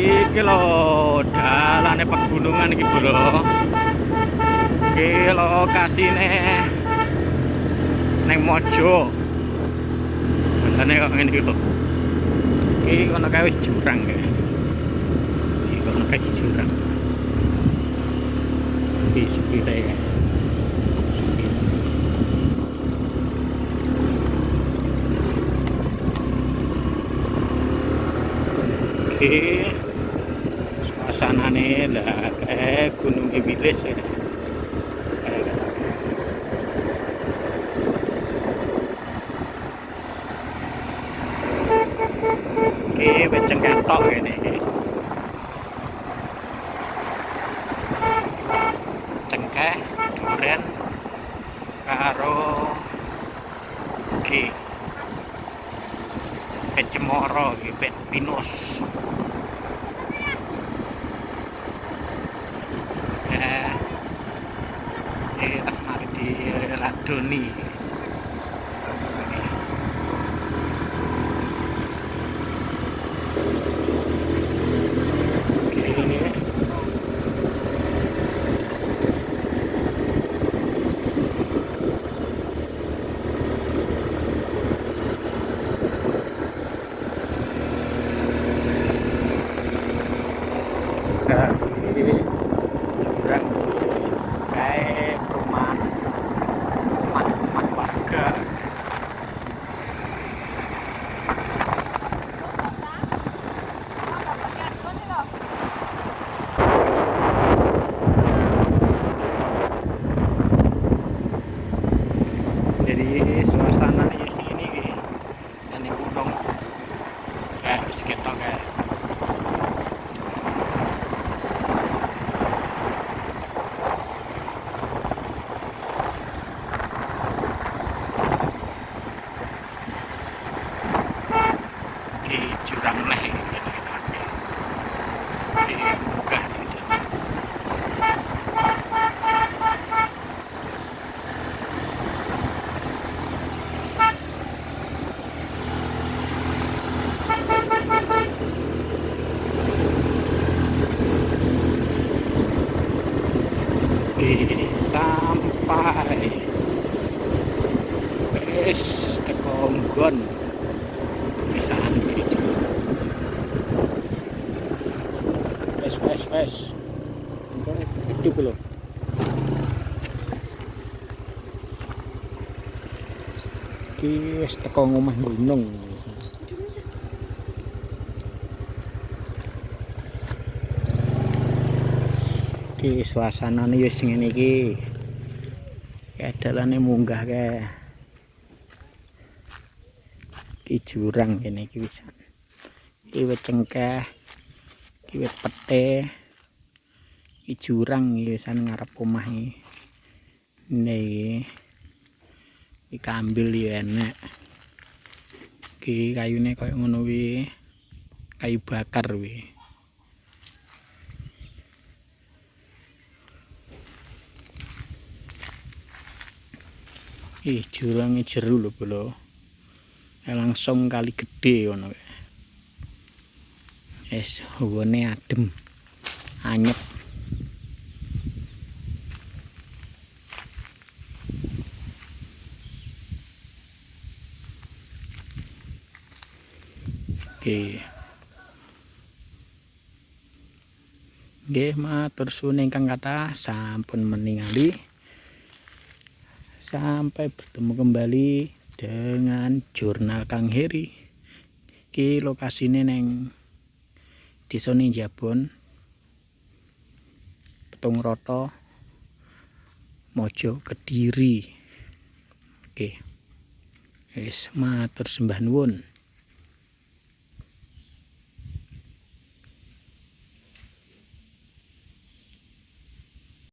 Iki lho dalane pegunungan iki bro. Iki lokasine neng Mojo. Andane kok ngene iki lho. Iki kono kae wis jurang ya. Iki kono kae jurang. Iki sepire ya. Oke, suasanane lah kayak Gunung Ibilis ya. Oke, beceng ketok ini. Cengkeh, duren, karo oke. Cemoro, pet pinus. Mari di Ladoni. Jurang kayak perumahan rumah warga. Jadi suasana di sini ini gunung kayak sekitar kayak jurang leh di munggah sampai wis teko nggon pisan iki. Wes itu lho. Iki wis teko ngomah gunung. Iki suasanane wis ngene iki. Kayak dalane munggah kae. Iki jurang kene iki wisan. Iki wit cengkeh, iki wit pete. Iki jurang iki wisan ngarep omah iki. Nih. Iki ambil ya enek. Iki kayune koyo ngono kuwi. Kayu bakar kuwi. Jurangnya jeru lho bro. Langsung kali gede ngono. Es hawane adem. Anyep. Oke. Nggih, matur suwun ingkang kathah sampun meningali. Sampai bertemu kembali dengan jurnal Kang Heri. Iki lokasine neng Desa Ninjabon, Petungroto, Mojo, Kediri. Oke. Wis matur sembah nuwun.